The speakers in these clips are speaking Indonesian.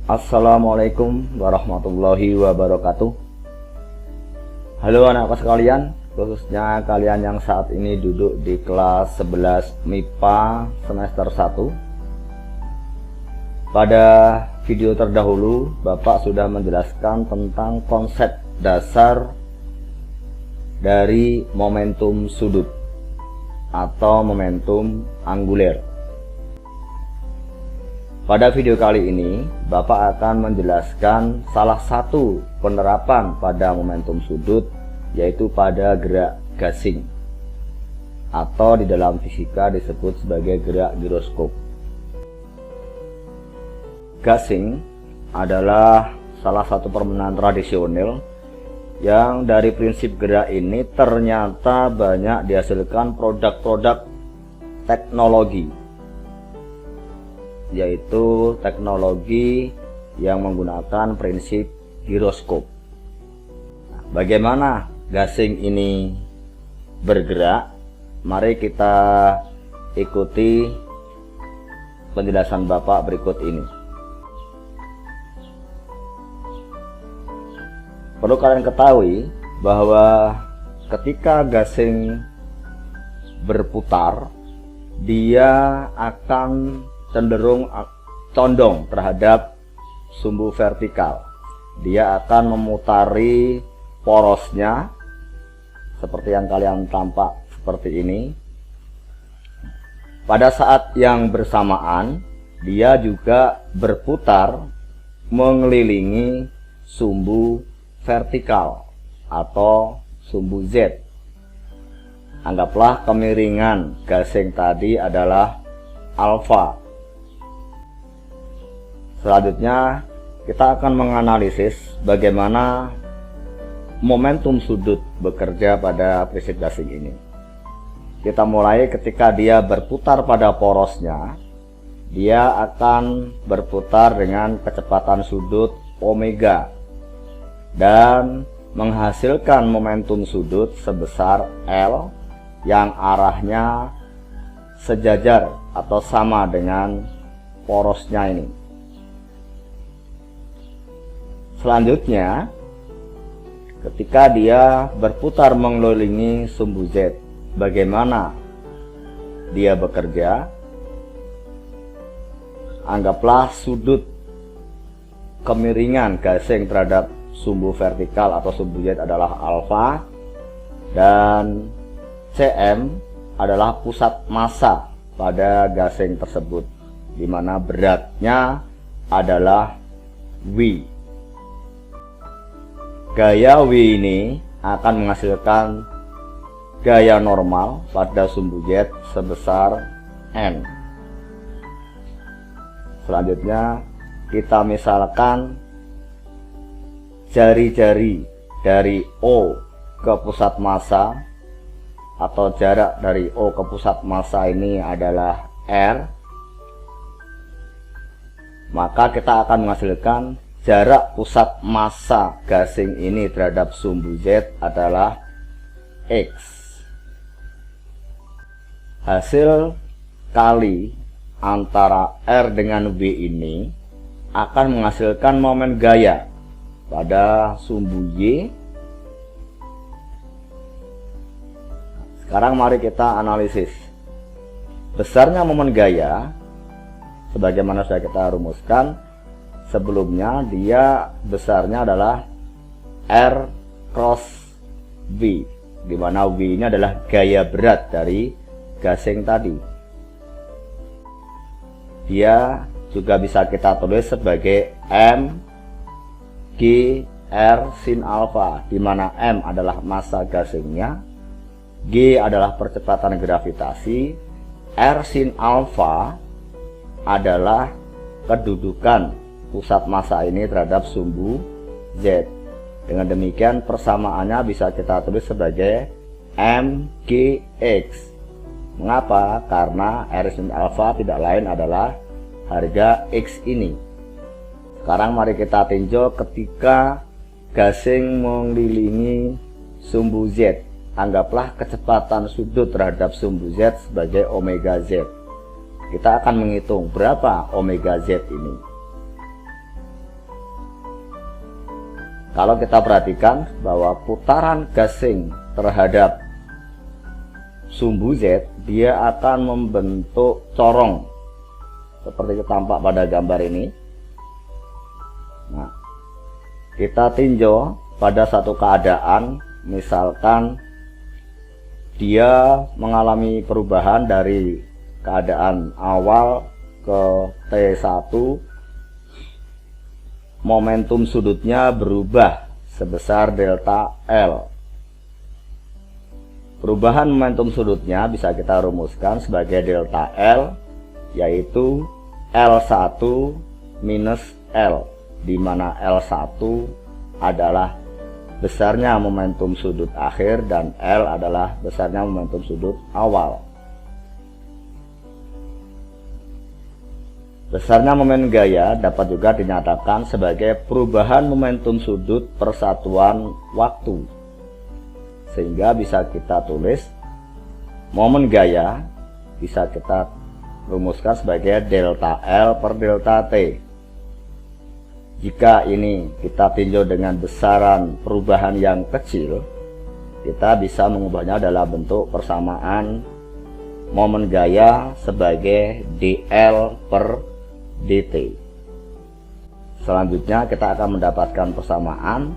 Assalamualaikum warahmatullahi wabarakatuh. Halo anak kelas kalian, khususnya kalian yang saat ini duduk di kelas 11 MIPA semester 1. Pada video terdahulu Bapak sudah menjelaskan tentang konsep dasar dari momentum sudut atau momentum anguler. Pada video kali ini, Bapak akan menjelaskan salah satu penerapan pada momentum sudut, yaitu pada gerak gasing, atau di dalam fisika disebut sebagai gerak giroskop. Gasing adalah salah satu permainan tradisional yang dari prinsip gerak ini ternyata banyak dihasilkan produk-produk teknologi, yaitu teknologi yang menggunakan prinsip giroskop. Bagaimana gasing ini bergerak? Mari kita ikuti penjelasan Bapak berikut ini. Perlu kalian ketahui bahwa ketika gasing berputar, dia akan cenderung condong terhadap sumbu vertikal. Dia akan memutari porosnya seperti yang kalian tampak seperti ini. Pada saat yang bersamaan, dia juga berputar mengelilingi sumbu vertikal atau sumbu Z. Anggaplah kemiringan gasing tadi adalah alfa. Selanjutnya kita akan menganalisis bagaimana momentum sudut bekerja pada prinsip gasing ini. Kita mulai ketika dia berputar pada porosnya, dia akan berputar dengan kecepatan sudut omega dan menghasilkan momentum sudut sebesar L yang arahnya sejajar atau sama dengan porosnya ini. Selanjutnya, ketika dia berputar mengelilingi sumbu Z, bagaimana dia bekerja? Anggaplah sudut kemiringan gasing terhadap sumbu vertikal atau sumbu Z adalah alfa, dan Cm adalah pusat massa pada gasing tersebut, di mana beratnya adalah W. Gaya W ini akan menghasilkan gaya normal pada sumbu Z sebesar N. Selanjutnya kita misalkan jari-jari dari O ke pusat massa atau jarak dari O ke pusat massa ini adalah R. Maka kita akan menghasilkan jarak pusat massa gasing ini terhadap sumbu Z adalah X. Hasil kali antara R dengan W ini akan menghasilkan momen gaya pada sumbu Y. Sekarang mari kita analisis. Besarnya momen gaya sebagaimana sudah kita rumuskan sebelumnya, dia besarnya adalah R cross V, di mana V ini adalah gaya berat dari gasing tadi. Dia juga bisa kita tulis sebagai M G R sin alfa, di mana M adalah massa gasingnya, G adalah percepatan gravitasi, R sin alfa adalah kedudukan pusat massa ini terhadap sumbu Z. Dengan demikian persamaannya bisa kita tulis sebagai MGX. Mengapa? Karena R sin alfa tidak lain adalah harga X ini. Sekarang mari kita tinjau ketika gasing mengelilingi sumbu Z. Anggaplah kecepatan sudut terhadap sumbu Z sebagai omega Z. Kita akan menghitung berapa omega Z ini. kalau kita perhatikan bahwa putaran gasing terhadap sumbu Z, dia akan membentuk corong seperti tampak pada gambar ini. Nah, kita tinjau pada satu keadaan, misalkan dia mengalami perubahan dari keadaan awal ke T1, momentum sudutnya berubah sebesar delta L. Perubahan momentum sudutnya bisa kita rumuskan sebagai delta L, yaitu L1 minus L, di mana L1 adalah besarnya momentum sudut akhir dan L adalah besarnya momentum sudut awal. Besarnya momen gaya dapat juga dinyatakan sebagai perubahan momentum sudut persatuan waktu, sehingga bisa kita tulis momen gaya bisa kita rumuskan sebagai delta L per delta T. Jika ini kita tinjau dengan besaran perubahan yang kecil, kita bisa mengubahnya dalam bentuk persamaan momen gaya sebagai dl per dt. Selanjutnya kita akan mendapatkan persamaan.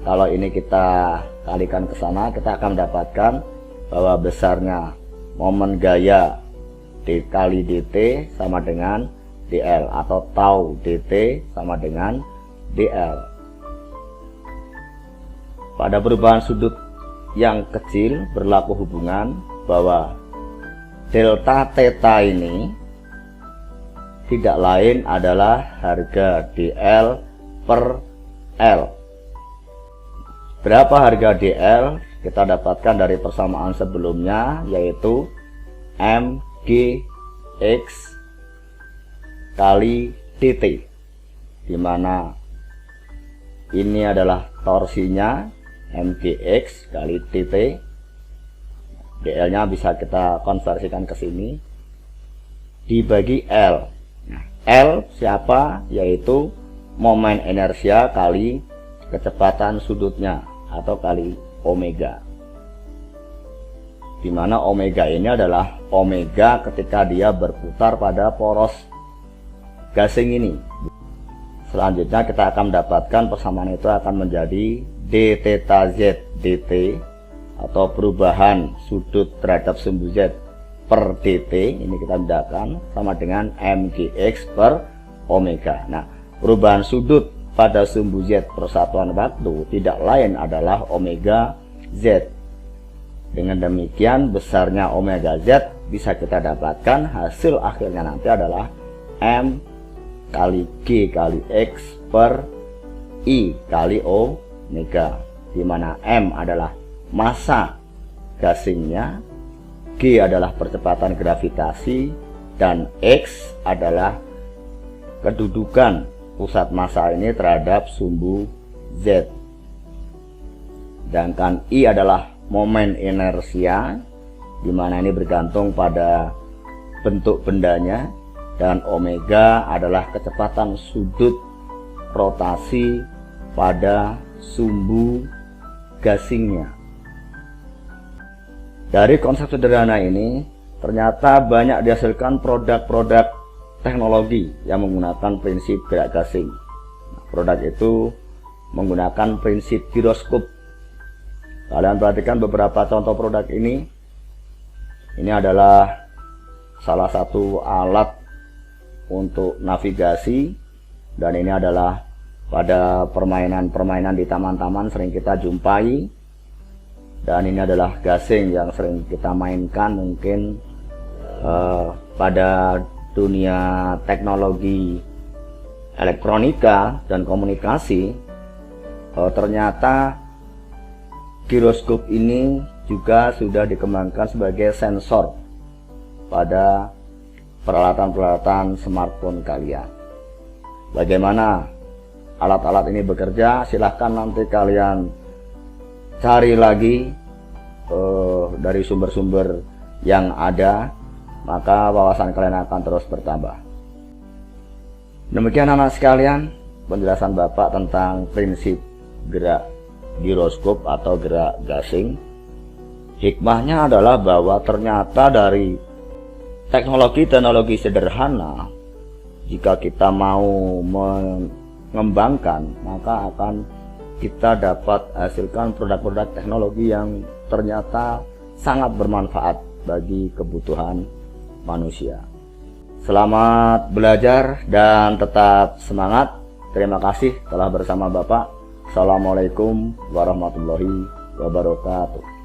Kalau ini kita kalikan ke sana, kita akan mendapatkan bahwa besarnya momen gaya dikali dt sama dengan dl, atau tau dt sama dengan dl. Pada perubahan sudut yang kecil berlaku hubungan bahwa delta theta ini tidak lain adalah harga dl per l. Berapa harga dl? Kita dapatkan dari persamaan sebelumnya, yaitu mgx kali dt, dimana ini adalah torsinya mgx kali dt. dl nya bisa kita konversikan ke sini dibagi l. L siapa? Yaitu momen inersia kali kecepatan sudutnya atau kali omega, dimana omega ini adalah omega ketika dia berputar pada poros gasing ini. Selanjutnya kita akan mendapatkan persamaan itu akan menjadi d theta z dt, atau perubahan sudut terhadap sumbu Z per dt. Ini kita bedakan sama dengan mgx per omega. Nah, perubahan sudut pada sumbu Z persatuan waktu tidak lain adalah omega Z. Dengan demikian besarnya omega Z bisa kita dapatkan hasil akhirnya nanti adalah m kali g kali x per i kali omega, di mana m adalah massa gasingnya, g adalah percepatan gravitasi, dan x adalah kedudukan pusat massa ini terhadap sumbu Z. Sedangkan I adalah momen inersia, di mana ini bergantung pada bentuk bendanya, dan omega adalah kecepatan sudut rotasi pada sumbu gasingnya. Dari konsep sederhana ini ternyata banyak dihasilkan produk-produk teknologi yang menggunakan prinsip gerak gasing. Produk itu menggunakan prinsip giroskop. Kalian perhatikan beberapa contoh produk ini. Ini adalah salah satu alat untuk navigasi, dan ini adalah pada permainan-permainan di taman-taman sering kita jumpai. Dan ini adalah gasing yang sering kita mainkan mungkin pada dunia teknologi elektronika dan komunikasi. Ternyata giroskop ini juga sudah dikembangkan sebagai sensor pada peralatan-peralatan smartphone kalian. Bagaimana alat-alat ini bekerja? Silahkan nanti kalian cari lagi dari sumber-sumber yang ada, maka wawasan kalian akan terus bertambah. Demikian anak sekalian, penjelasan Bapak tentang prinsip gerak giroskop atau gerak gasing. Hikmahnya adalah bahwa ternyata dari teknologi-teknologi sederhana, jika kita mau mengembangkan, maka akan kita dapat hasilkan produk-produk teknologi yang ternyata sangat bermanfaat bagi kebutuhan manusia. Selamat belajar dan tetap semangat. Terima kasih telah bersama Bapak. Assalamualaikum warahmatullahi wabarakatuh.